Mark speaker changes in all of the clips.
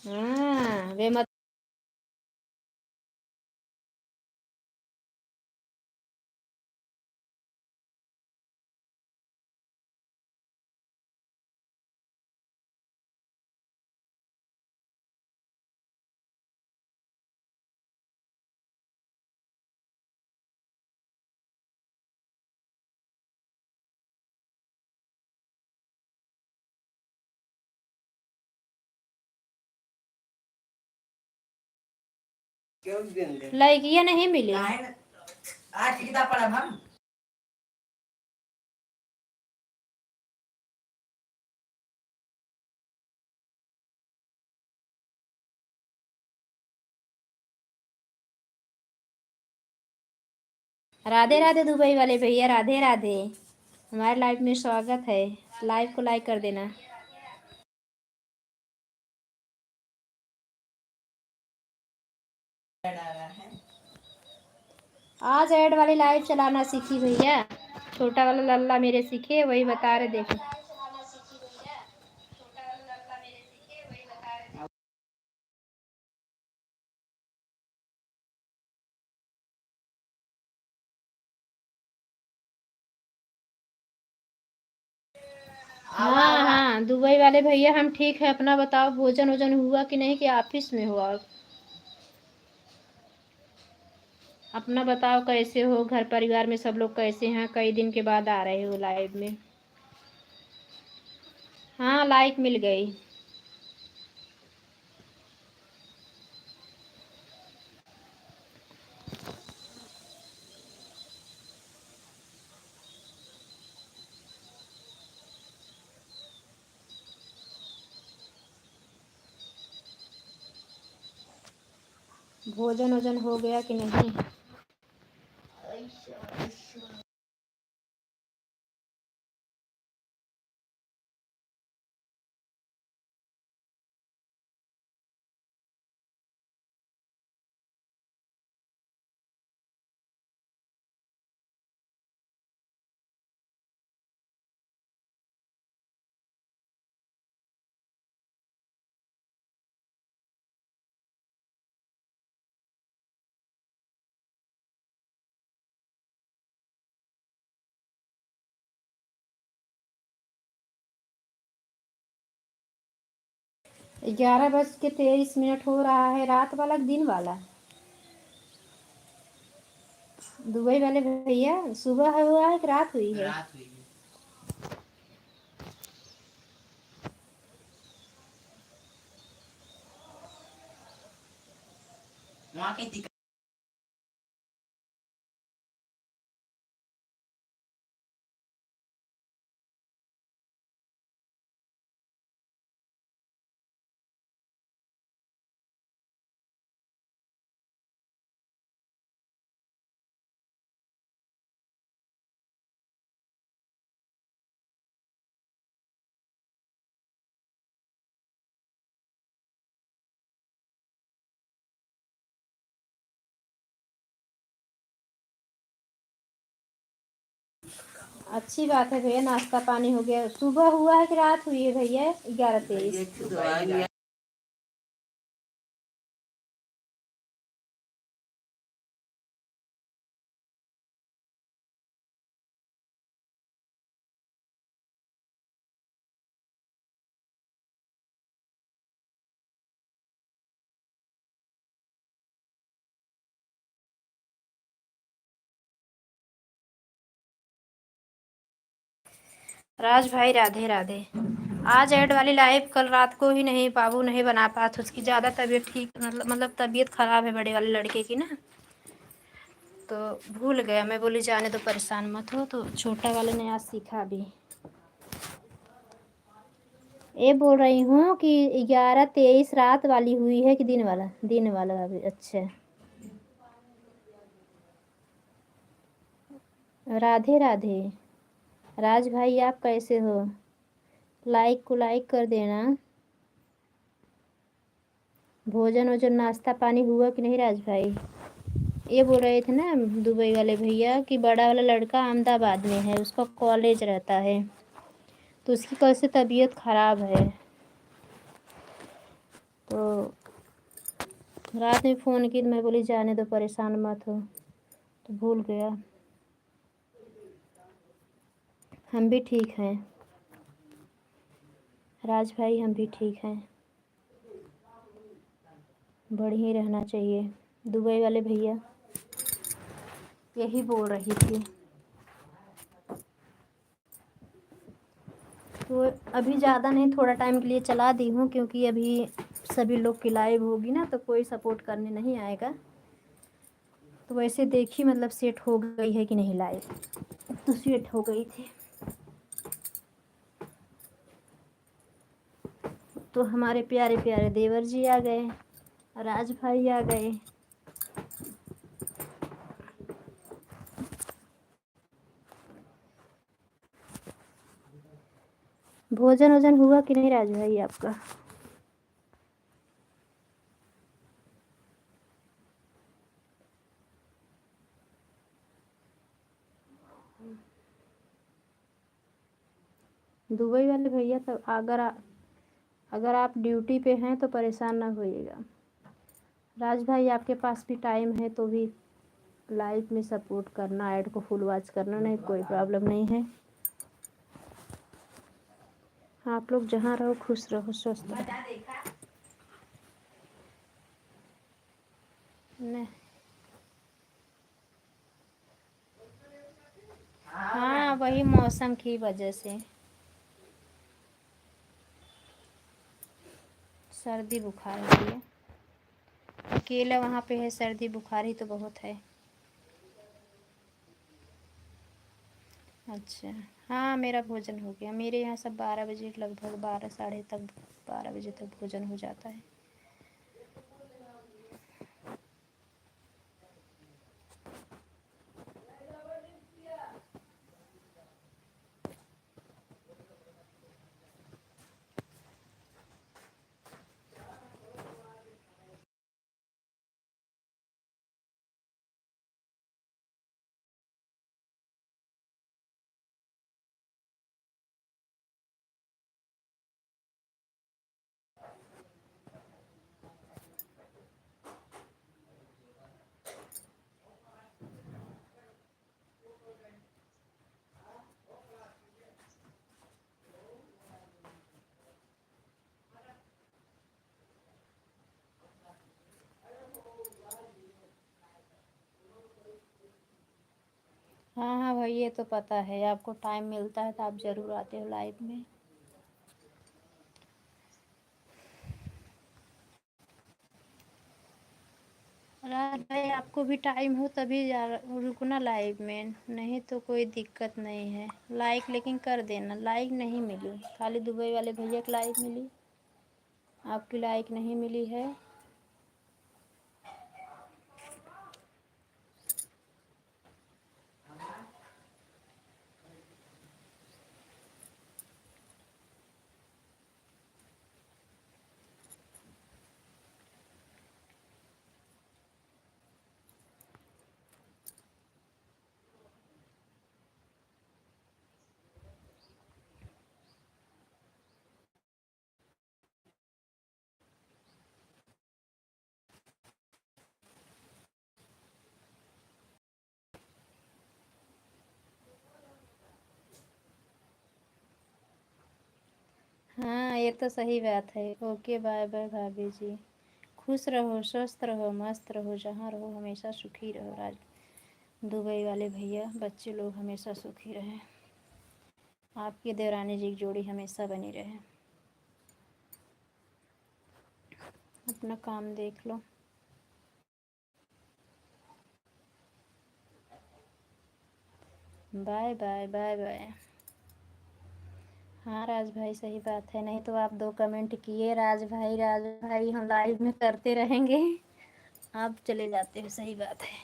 Speaker 1: हाँ वे मत। लड़कियां नहीं मिली। आज किताब पढ़ा हम। राधे राधे दुबई वाले भैया, राधे राधे। हमारे लाइव में स्वागत है। लाइव को लाइक कर देना। आज ऐड वाली लाइव चलाना सीखी भैया। छोटा वाला लल्ला मेरे सीखे, वही बता रहे देखो। हाँ हाँ दुबई वाले भैया हम ठीक है। अपना बताओ, भोजन वोजन हुआ कि नहीं, कि ऑफिस में हुआ? अपना बताओ कैसे हो, घर परिवार में सब लोग कैसे हैं? कई दिन के बाद आ रहे हो लाइव में। हाँ लाइक मिल गई। भोजन वोजन हो गया कि नहीं? ग्यारह बज के 23 मिनट हो रहा है। रात वाला कि दिन वाला? दुबई वाले भैया सुबह हुआ है कि रात हुई है? रात हुई है। वहाँ के अच्छी बात है भैया, नाश्ता पानी हो गया। सुबह हुआ है कि रात हुई है भैया? 11:23। राज भाई राधे राधे। आज ऐड वाली लाइव कल रात को ही नहीं, बाबू नहीं बना पाया था। उसकी ज़्यादा तबीयत ठीक, मतलब तबीयत ख़राब है बड़े वाले लड़के की ना, तो भूल गया। मैं बोली जाने तो परेशान मत हो। तो छोटा वाले ने आज सीखा भी। ये बोल रही हूँ कि 11:23 रात वाली हुई है कि दिन वाला? दिन वाला अभी। अच्छा राधे राधे। राज भाई आप कैसे हो? लाइक को लाइक कर देना। भोजन वोजन नाश्ता पानी हुआ कि नहीं राज भाई? ये बोल रहे थे ना दुबई वाले भैया कि बड़ा वाला लड़का अहमदाबाद में है, उसका कॉलेज रहता है, तो उसकी कल से तबीयत ख़राब है। तो रात में फ़ोन की, मैं बोली जाने दो, परेशान मत हो, तो भूल गया। हम भी ठीक हैं राज भाई, हम भी ठीक हैं। बढ़िया ही रहना चाहिए। दुबई वाले भैया यही बोल रही थी। तो अभी ज़्यादा नहीं, थोड़ा टाइम के लिए चला दी हूँ, क्योंकि अभी सभी लोग की लाइव होगी ना, तो कोई सपोर्ट करने नहीं आएगा। तो वैसे देखी, मतलब सेट हो गई है कि नहीं लाइव, तो सेट हो गई थी। तो हमारे प्यारे प्यारे देवर जी आ गए, राज भाई आ गए। भोजन वोजन हुआ कि नहीं राज भाई आपका? दुबई वाले भैया, तो अगर आप ड्यूटी पे हैं तो परेशान ना होइएगा। राज भाई आपके पास भी टाइम है तो भी लाइव में सपोर्ट करना, ऐड को फुल वॉच करना, नहीं कोई प्रॉब्लम नहीं है। आप लोग जहाँ रहो खुश रहो, स्वस्थ रहो। नहीं, हाँ वही मौसम की वजह से सर्दी बुखार हो रही है। अकेला वहाँ पे है, सर्दी बुखार ही तो बहुत है। अच्छा, हाँ मेरा भोजन हो गया। मेरे यहाँ सब 12 बजे, लगभग 12 साढ़े तक 12 बजे तक भोजन हो जाता है। हाँ हाँ भाई, ये तो पता है, आपको टाइम मिलता है तो आप ज़रूर आते हो लाइव में। रात भाई आपको भी टाइम हो तभी रुकना लाइव में, नहीं तो कोई दिक्कत नहीं है। लाइक लेकिन कर देना। लाइक नहीं मिली, खाली दुबई वाले भैया की लाइक मिली, आपकी लाइक नहीं मिली है। हाँ ये तो सही बात है। ओके, बाय बाय भाभी जी। खुश रहो, स्वस्थ रहो, मस्त रहो, जहाँ रहो हमेशा सुखी रहो। राज दुबई वाले भैया, बच्चे लोग हमेशा सुखी रहें। आपकी देवरानी जी की जोड़ी हमेशा बनी रहे। अपना काम देख लो। Bye bye bye bye. हाँ राज भाई, सही बात है। नहीं तो आप 2 कमेंट किए, राज भाई हम लाइव में करते रहेंगे, आप चले जाते हो। सही बात है।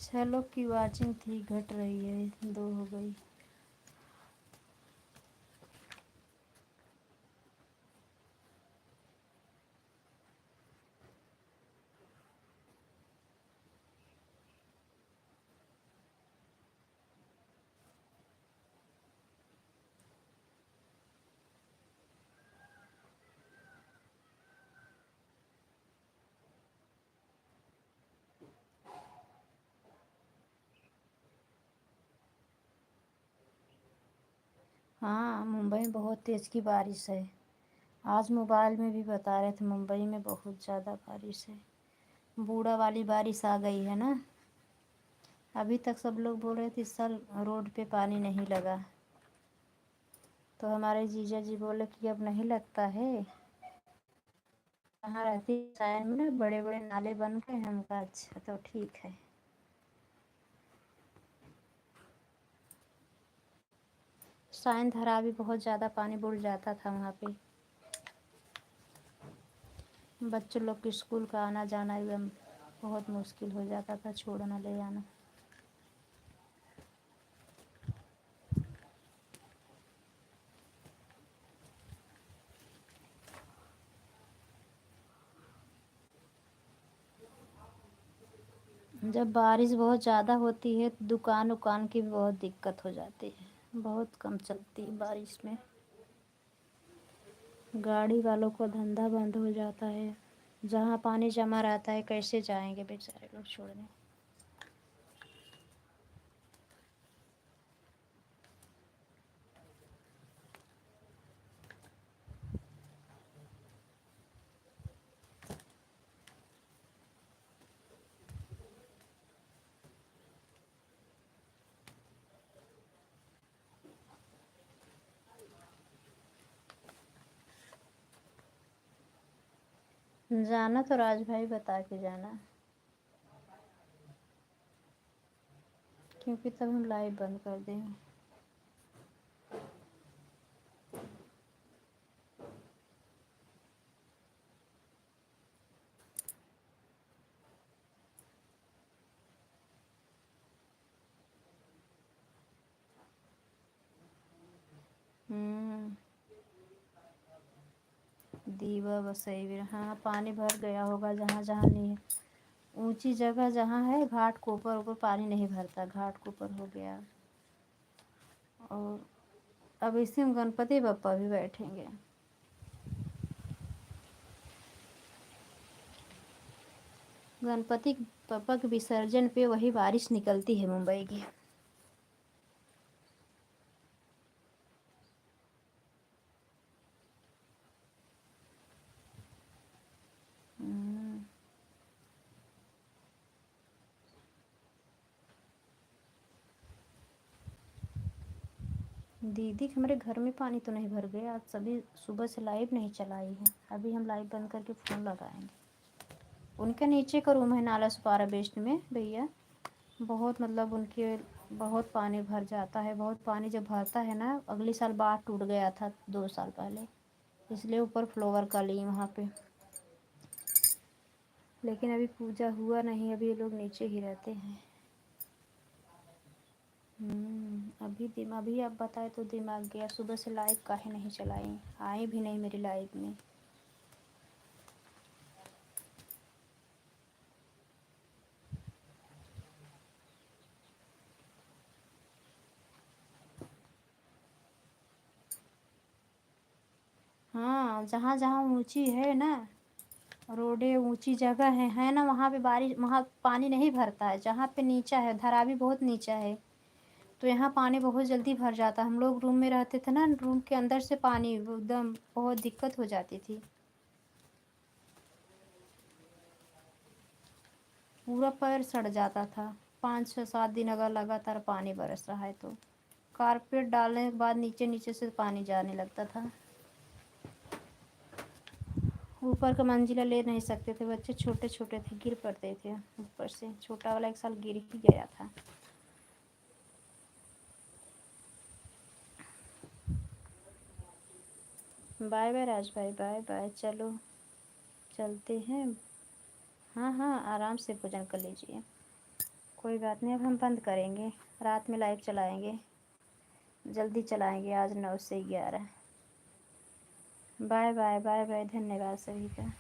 Speaker 1: चलो की वाचिंग थी, घट रही है, 2 हो गई। हाँ, मुंबई में बहुत तेज़ की बारिश है। आज मोबाइल में भी बता रहे थे मुंबई में बहुत ज़्यादा बारिश है। बूढ़ा वाली बारिश आ गई है ना। अभी तक सब लोग बोल रहे थे इस साल रोड पे पानी नहीं लगा, तो हमारे जीजा जी बोले कि अब नहीं लगता है। कहाँ रहती सायन में ना बड़े बड़े नाले बन गए हैं। हम कहा अच्छा तो ठीक है। सायन धारा भी बहुत ज़्यादा पानी बढ़ जाता था वहाँ पे। बच्चों लोग के स्कूल का आना जाना एकदम बहुत मुश्किल हो जाता था, छोड़ना ले जाना। जब बारिश बहुत ज़्यादा होती है तो दुकान उकान की भी बहुत दिक्कत हो जाती है, बहुत कम चलती है बारिश में। गाड़ी वालों को धंधा बंद हो जाता है। जहाँ पानी जमा रहता है कैसे जाएंगे बेचारे लोग छोड़ने। जाना तो राज भाई बता के जाना, क्योंकि तब हम लाइव बंद कर देंगे। दीवा वसई भी, हाँ पानी भर गया होगा जहाँ जहाँ नहीं है। ऊंची जगह जहाँ है घाट के ऊपर ऊपर पानी नहीं भरता, घाट के ऊपर हो गया। और अब इसी में गणपति बप्पा भी बैठेंगे। गणपति बप्पा के विसर्जन पे वही बारिश निकलती है मुंबई की। दीदी हमारे घर में पानी तो नहीं भर गया आज, सभी सुबह से लाइव नहीं चलाई है। अभी हम लाइव बंद करके फ़ोन लगाएंगे। उनके नीचे का रूम है नाला सुपारा वेस्ट में भैया, बहुत मतलब उनके बहुत पानी भर जाता है। बहुत पानी जब भरता है ना, अगले साल बाढ़ टूट गया था 2 साल पहले, इसलिए ऊपर फ्लोवर का ली वहाँ पे। लेकिन अभी पूजा हुआ नहीं, अभी ये लोग नीचे ही रहते हैं। अभी आप बताए तो दिमाग गया, सुबह से लाइव काहे नहीं चलाई, आई भी नहीं मेरी लाइव में। हाँ, जहाँ जहाँ ऊंची है ना रोडे, ऊंची जगह है ना, वहाँ पे बारिश, वहाँ पानी नहीं भरता है। जहाँ पे नीचा है, धारा भी बहुत नीचा है, तो यहाँ पानी बहुत जल्दी भर जाता। हम लोग रूम में रहते थे ना, रूम के अंदर से पानी एकदम बहुत दिक्कत हो जाती थी। पूरा पैर सड़ जाता था। 5 6 7 दिन अगर लगातार पानी बरस रहा है तो कारपेट डालने के बाद नीचे नीचे से पानी जाने लगता था। ऊपर का मंजिला ले नहीं सकते थे, बच्चे छोटे छोटे थे, गिर पड़ते थे ऊपर से। छोटा वाला एक साल गिर ही गया था। बाय बाय राज भाई, बाय बाय। चलो चलते हैं। हाँ हाँ, आराम से भोजन कर लीजिए, कोई बात नहीं। अब हम बंद करेंगे, रात में लाइव चलाएंगे, जल्दी चलाएंगे आज 9 से 11। बाय बाय बाय बाय, धन्यवाद सभी का।